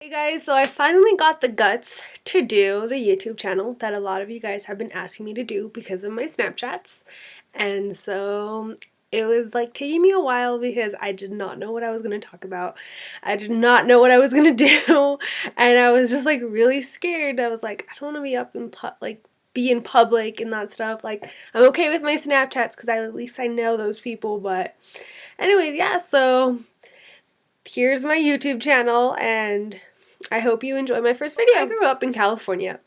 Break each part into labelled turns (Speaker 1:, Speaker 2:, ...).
Speaker 1: Hey guys, so I finally got the guts to do the YouTube channel that a lot of you guys have been asking me to do because of my Snapchats. And so it was like taking me a while because I did not know what I was going to talk about. I did not know what I was going to do. And I was just like really scared. I was like, I don't want to be up in be in public and that stuff. Like, I'm okay with my Snapchats because at least I know those people. But anyways, yeah, so here's my YouTube channel, and I hope you enjoy my first video. I grew up in California,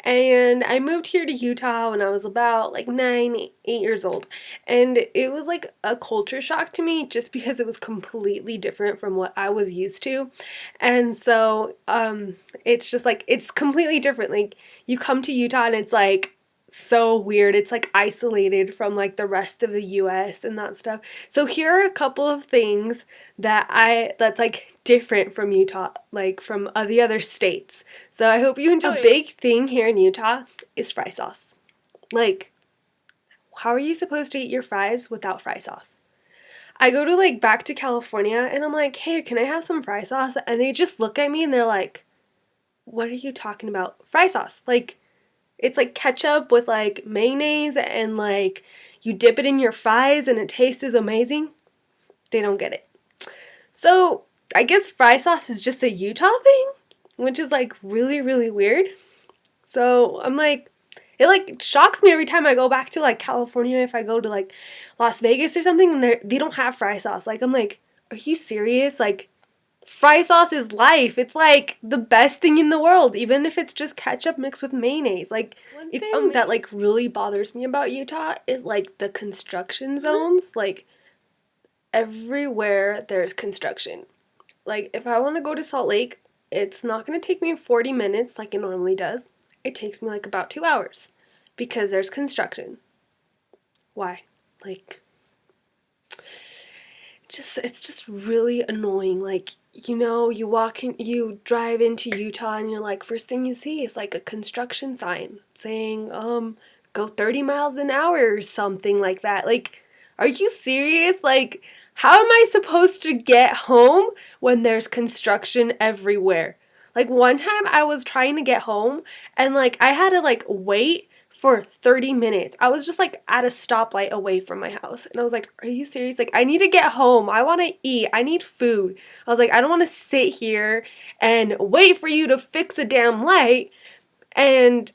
Speaker 1: and I moved here to Utah when I was about like 8 years old, and it was like a culture shock to me just because it was completely different from what I was used to. And so it's just like it's completely different. Like, you come to Utah and it's like so weird. It's like isolated from like the rest of the US and that stuff. So here are a couple of things that's like different from Utah, like from the other states. So I hope you enjoy. A big thing here in Utah is fry sauce. Like, how are you supposed to eat your fries without fry sauce? I go to like back to California and I'm like, "Hey, can I have some fry sauce?" And they just look at me and they're like, "What are you talking about? Fry sauce?" Like, it's like ketchup with like mayonnaise and like you dip it in your fries and it tastes amazing. They don't get it. So I guess fry sauce is just a Utah thing, which is like really, really weird. So I'm like, it like shocks me every time I go back to like California, if I go to like Las Vegas or something and they don't have fry sauce. Like, I'm like, are you serious? Like, fry sauce is life. It's like the best thing in the world, even if it's just ketchup mixed with mayonnaise. Like, it's that like really bothers me about Utah is like the construction zones. Like, everywhere there's construction. Like, if I want to go to Salt Lake, it's not going to take me 40 minutes like it normally does. It takes me like about 2 hours because there's construction. Why? Like, it's just really annoying. Like, you drive into Utah and you're like, first thing you see is like a construction sign saying, go 30 miles an hour or something like that. Like, are you serious? Like, how am I supposed to get home when there's construction everywhere? Like, one time I was trying to get home and like I had to like wait for 30 minutes. I was just like at a stoplight away from my house. And I was like, are you serious? Like, I need to get home. I want to eat. I need food. I was like, I don't want to sit here and wait for you to fix a damn light and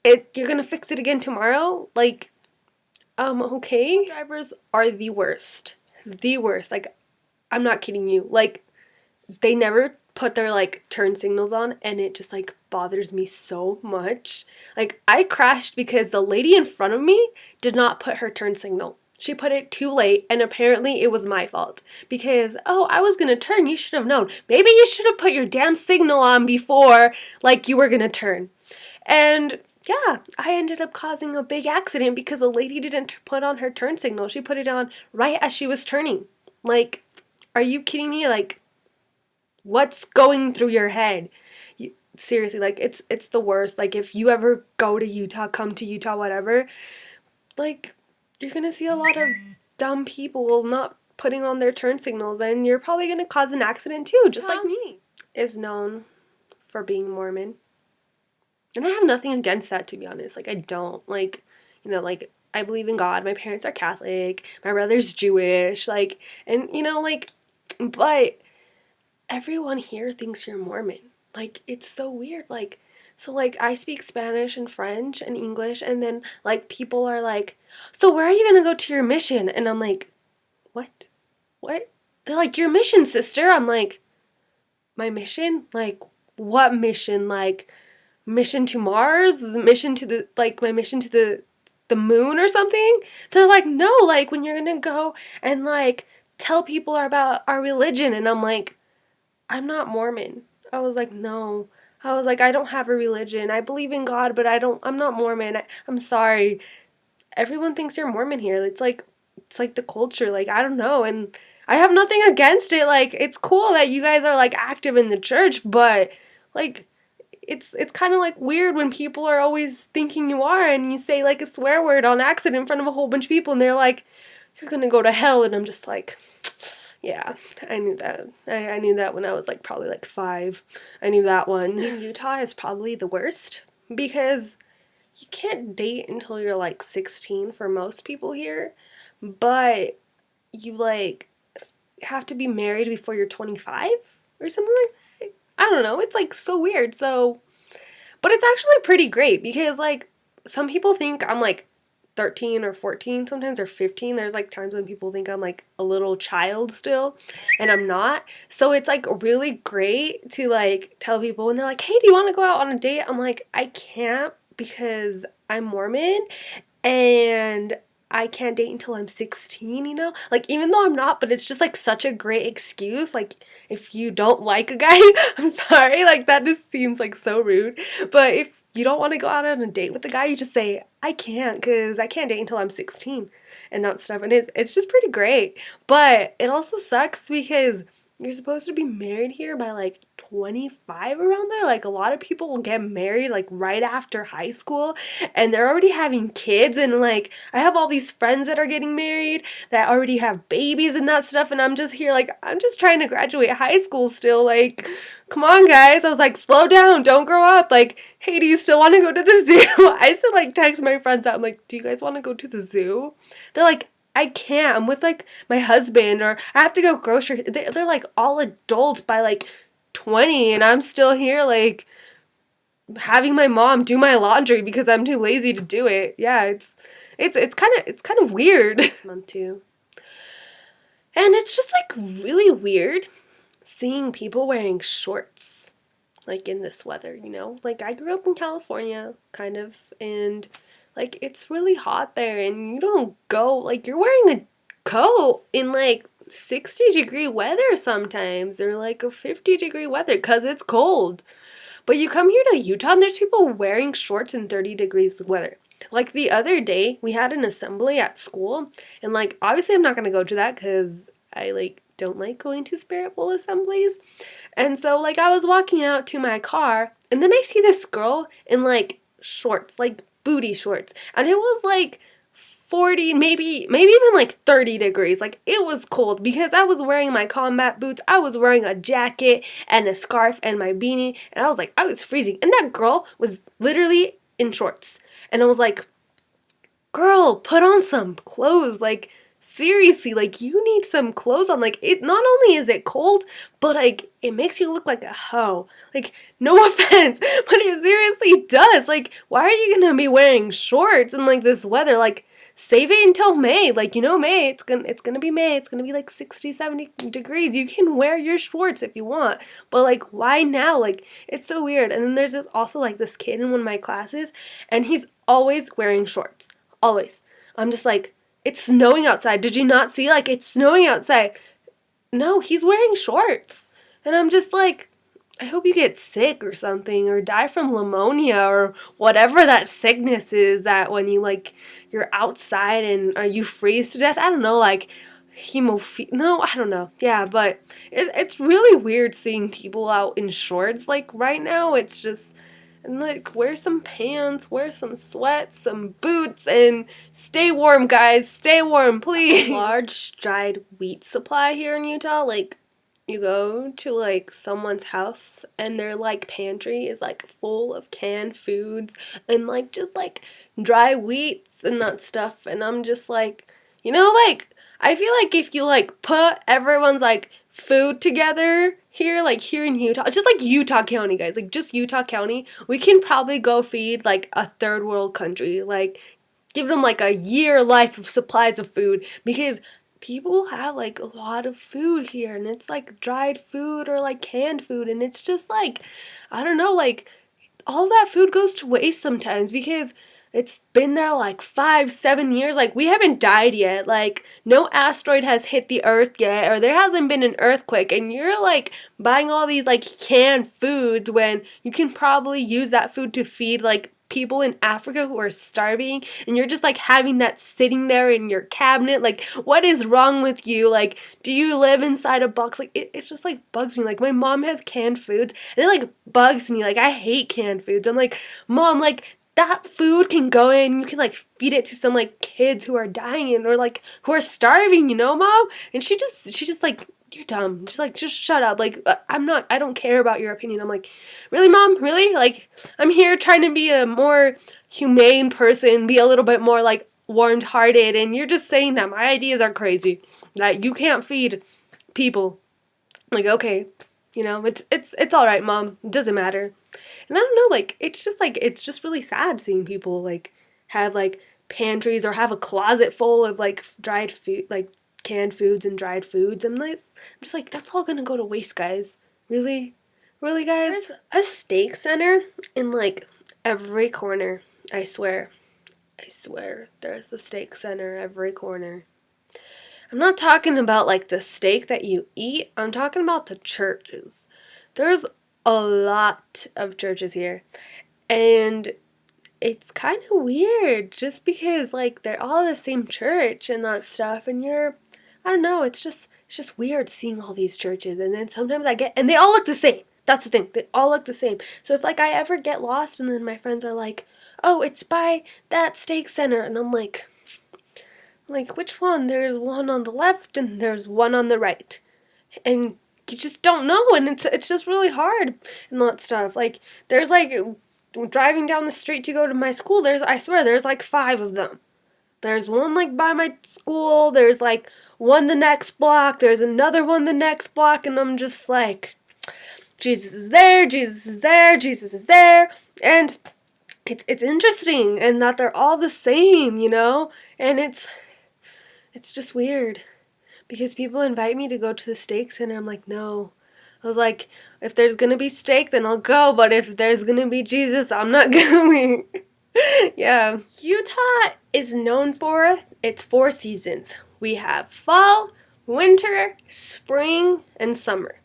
Speaker 1: you're going to fix it again tomorrow? Like, okay. Drivers are the worst. The worst. Like, I'm not kidding you. Like, they never put their like turn signals on, and it just like bothers me so much. Like, I crashed because the lady in front of me did not put her turn signal. She put it too late, and apparently it was my fault because, oh, I was gonna turn. You should have known. Maybe you should have put your damn signal on before like you were gonna turn. And yeah, I ended up causing a big accident because a lady didn't put on her turn signal. She put it on right as she was turning. Like, are you kidding me? Like, what's going through your head? Seriously, like, it's the worst. Like, if you ever go to Utah, come to Utah, whatever, like, you're gonna see a lot of dumb people not putting on their turn signals, and you're probably gonna cause an accident too, just like me. Is known for being Mormon. And I have nothing against that, to be honest. Like, I don't. Like, like, I believe in God. My parents are Catholic. My brother's Jewish. Like, and, like, but everyone here thinks you're Mormon. Like, it's so weird. Like, so, like, I speak Spanish and French and English, and then, like, people are like, so where are you gonna go to your mission? And I'm like, what? What? They're like, your mission, sister. I'm like, my mission? Like, what mission? Like, mission to Mars? The mission to the, like, my mission to the moon or something? They're like, no, like, when you're gonna go and, like, tell people about our religion. And I'm like, I'm not Mormon. I was like, no. I was like, I don't have a religion. I believe in God, but I'm not Mormon. I'm sorry. Everyone thinks you're Mormon here. It's like the culture. Like, I don't know. And I have nothing against it. Like, it's cool that you guys are like active in the church, but like, it's kind of like weird when people are always thinking you are and you say like a swear word on accident in front of a whole bunch of people and they're like, you're gonna go to hell. And I'm just like, Yeah, I knew that. I knew that when I was like probably like 5. I knew that one. In Utah is probably the worst because you can't date until you're like 16 for most people here, but you like have to be married before you're 25 or something like that. I don't know. It's like so weird. So, but it's actually pretty great because like some people think I'm like 13 or 14 sometimes or 15. There's like times when people think I'm like a little child still and I'm not. So it's like really great to like tell people when they're like, "Hey, do you want to go out on a date?" I'm like, "I can't because I'm Mormon and I can't date until I'm 16, you know? Like, even though I'm not, but it's just like such a great excuse. Like, if you don't like a guy, I'm sorry, like, that just seems like so rude. But if you don't want to go out on a date with a guy, you just say, I can't, because I can't date until I'm 16 and that stuff. And it's just pretty great. But it also sucks because you're supposed to be married here by like 25 around there. Like, a lot of people will get married like right after high school and they're already having kids. And like, I have all these friends that are getting married that already have babies and that stuff. And I'm just here, like, I'm just trying to graduate high school still. Like, come on, guys. I was like, slow down, don't grow up. Like, hey, do you still want to go to the zoo? I used to like text my friends out. I'm like, do you guys want to go to the zoo? They're like, I can't. I'm with like my husband, or I have to go grocery. They're like all adults by like 20, and I'm still here like having my mom do my laundry because I'm too lazy to do it. Yeah, it's kind of weird. This month too. And it's just like really weird seeing people wearing shorts like in this weather, you know? Like I grew up in California kind of, and like it's really hot there and you don't go like you're wearing a coat in like 60-degree weather sometimes, or like a 50-degree weather cuz it's cold. But you come here to Utah and there's people wearing shorts in 30 degrees weather. Like the other day, we had an assembly at school, and like obviously I'm not gonna go to that because I like don't like going to Spirit Bowl assemblies. And so like I was walking out to my car, and then I see this girl in like shorts, like booty shorts, and it was like 40, maybe even like 30 degrees. Like it was cold because I was wearing my combat boots, I was wearing a jacket and a scarf and my beanie, and I was like I was freezing. And that girl was literally in shorts. And I was like, "Girl, put on some clothes. Like seriously, like you need some clothes on. Like it not only is it cold, but like it makes you look like a hoe. Like no offense, but it seriously does. Like why are you going to be wearing shorts in like this weather? Like save it until May. Like you know May, it's going to be May. It's going to be like 60, 70 degrees. You can wear your shorts if you want. But like why now? Like it's so weird." And then there's this also like this kid in one of my classes, and he's always wearing shorts. Always. I'm just like, it's snowing outside. Did you not see? Like, it's snowing outside. No, he's wearing shorts. And I'm just like, I hope you get sick or something, or die from pneumonia, or whatever that sickness is that when you, like, you're outside and or you freeze to death. I don't know, like, no, I don't know. Yeah, but it's really weird seeing people out in shorts, like, right now. It's just, and like, wear some pants, wear some sweats, some boots, and stay warm, guys. Stay warm, please. Large dried wheat supply here in Utah. Like, you go to like someone's house and their like pantry is like full of canned foods and like just like dry wheats and that stuff. And I'm just like, you know, like I feel like if you like put everyone's like food together here, like here in Utah, just like Utah County, guys, like just Utah County, we can probably go feed like a third world country, like give them like a year life of supplies of food, because people have like a lot of food here and it's like dried food or like canned food, and it's just like, I don't know, like all that food goes to waste sometimes because it's been there like 5, 7 years. Like we haven't died yet. Like no asteroid has hit the earth yet, or there hasn't been an earthquake, and you're like buying all these like canned foods when you can probably use that food to feed like people in Africa who are starving, and you're just like having that sitting there in your cabinet. Like what is wrong with you? Like do you live inside a box? Like it's just like bugs me. Like my mom has canned foods and it like bugs me. Like I hate canned foods. I'm like, Mom, like that food can go in, you can like feed it to some like kids who are dying or like who are starving, you know, Mom? And she just like, you're dumb. She's like, just shut up. Like, I don't care about your opinion. I'm like, really, Mom? Really? Like, I'm here trying to be a more humane person, be a little bit more like warm-hearted, and you're just saying that my ideas are crazy. That you can't feed people. I'm like, okay, you know, it's all right, Mom. It doesn't matter. And I don't know, like, it's just really sad seeing people, like, have, like, pantries or have a closet full of, like, dried food, like, canned foods and dried foods. I'm just like, that's all gonna go to waste, guys. Really? Really, guys? There's a steak center in, like, every corner. I swear. I swear. There's the steak center every corner. I'm not talking about, like, the steak that you eat. I'm talking about the churches. There's a lot of churches here. And it's kind of weird just because like they're all the same church and that stuff and I don't know, it's just weird seeing all these churches and then sometimes and they all look the same. That's the thing. They all look the same. So if like I ever get lost and then my friends are like, "Oh, it's by that steak center." And I'm like which one? There's one on the left and there's one on the right. And you just don't know, and it's just really hard and that stuff. Like there's like driving down the street to go to my school, I swear there's like 5 of them. There's one like by my school, there's like one the next block, there's another one the next block, and I'm just like, Jesus is there, Jesus is there, Jesus is there. And it's interesting and that they're all the same, you know? And it's just weird. Because people invite me to go to the steak center. I'm like, no. I was like, if there's going to be steak, then I'll go. But if there's going to be Jesus, I'm not going. Yeah. Utah is known for its 4 seasons. We have fall, winter, spring, and summer.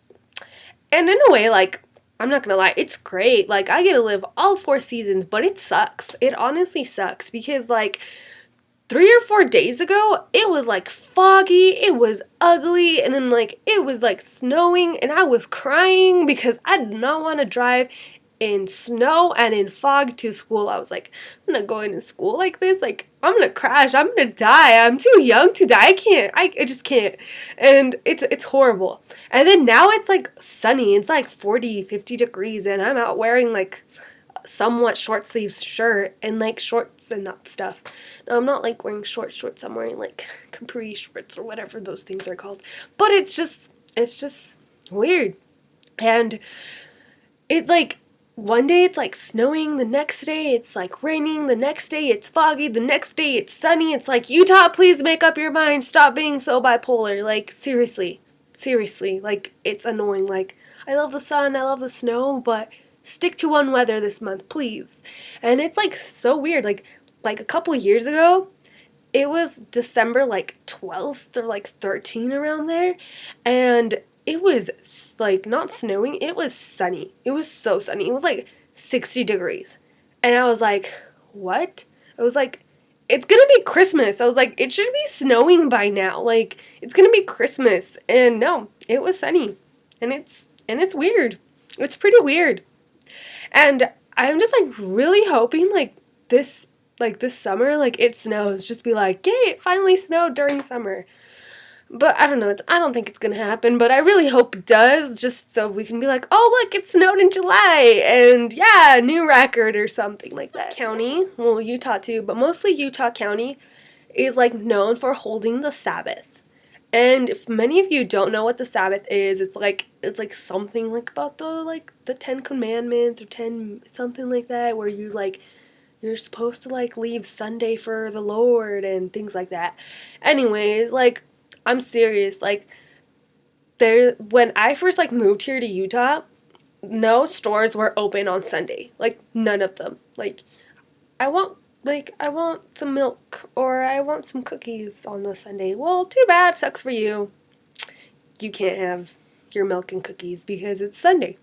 Speaker 1: And in a way, like, I'm not going to lie, it's great. Like, I get to live all 4 seasons, but it sucks. It honestly sucks because, like, 3 or 4 days ago, it was like foggy, it was ugly, and then like it was like snowing, and I was crying because I did not want to drive in snow and in fog to school. I was like, I'm not going to school like this. Like, I'm gonna crash. I'm gonna die. I'm too young to die. I can't. I just can't. And it's horrible. And then now it's like sunny. It's like 40, 50 degrees, and I'm out wearing like somewhat short sleeves shirt and like shorts and that stuff. No, I'm not like wearing short shorts. I'm wearing like capri shorts or whatever those things are called. But it's just weird. And it like one day it's like snowing, the next day it's like raining, the next day it's foggy, the next day it's sunny. It's like, Utah, please make up your mind. Stop being so bipolar. Like seriously, like it's annoying. Like I love the sun, I love the snow, but stick to one weather this month, please. And it's like so weird. Like a couple of years ago, it was December like 12th or like 13 around there, and it was like not snowing, it was sunny. It was so sunny. It was like 60 degrees. And I was like, "What?" I was like, "It's going to be Christmas." I was like, "It should be snowing by now. Like it's going to be Christmas." And no, it was sunny. And it's weird. It's pretty weird. And I'm just like really hoping this summer like it snows. Just be like, "Yay, it finally snowed during summer." But I don't know, I don't think it's gonna happen, but I really hope it does, just so we can be like, "Oh look, it snowed in July," and yeah, new record or something like that. County, well Utah too, but mostly Utah County is like known for holding the Sabbath. And if many of you don't know what the Sabbath is, it's like something like about the 10 Commandments or 10 something like that, where you're supposed to like leave Sunday for the Lord and things like that. Anyways, like I'm serious, like when I first like moved here to Utah, no stores were open on Sunday. Like none of them. I want I want some milk or I want some cookies on a Sunday. Well, too bad, sucks for you. You can't have your milk and cookies because it's Sunday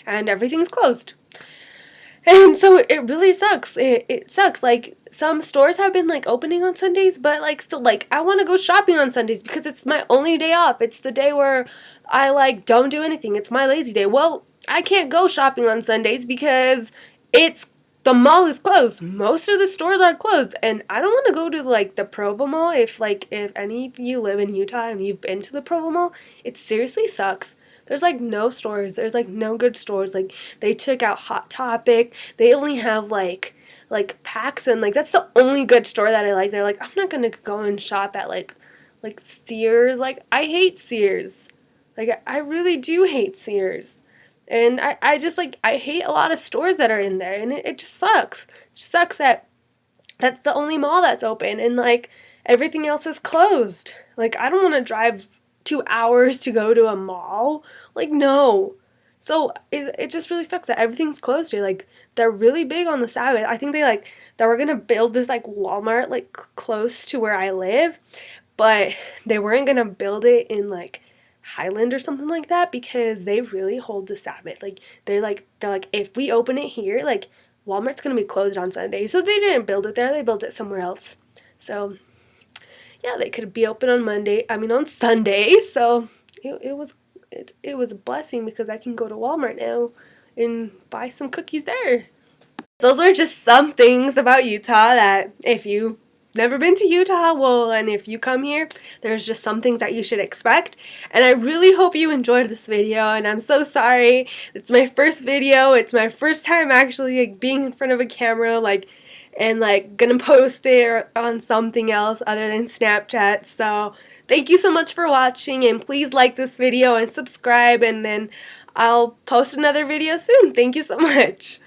Speaker 1: and everything's closed. And so it really sucks. It sucks. Like some stores have been like opening on Sundays, but like still like I want to go shopping on Sundays because it's my only day off. It's the day where I like don't do anything. It's my lazy day. Well, I can't go shopping on Sundays because it's the mall is closed. Most of the stores are closed, and I don't want to go to like the Provo Mall. If any of you live in Utah and you've been to the Provo Mall, it seriously sucks. There's like no stores. There's like no good stores. Like they took out Hot Topic. They only have like Pax, and like that's the only good store that I like. They're like, I'm not gonna go and shop at like Sears. Like I hate Sears. Like I really do hate Sears. And I just like I hate a lot of stores that are in there, and it just sucks. It just sucks that that's the only mall that's open and like everything else is closed. Like I don't want to drive 2 hours to go to a mall. Like no. So it just really sucks that everything's closed here. Like they're really big on the Sabbath. I think they like that we're gonna build this like Walmart like close to where I live, but they weren't gonna build it in like Highland or something like that because they really hold the Sabbath. Like they're like if we open it here, like Walmart's gonna be closed on Sunday. So they didn't build it there, they built it somewhere else. So yeah, they could be open on on Sunday. So it was a blessing because I can go to Walmart now and buy some cookies there. Those were just some things about Utah that if you never been to Utah, well, and if you come here, there's just some things that you should expect. And I really hope you enjoyed this video, and I'm so sorry. It's my first video. It's my first time actually like being in front of a camera, like, and like gonna post it on something else other than Snapchat. So thank you so much for watching, and please like this video and subscribe, and then I'll post another video soon. Thank you so much.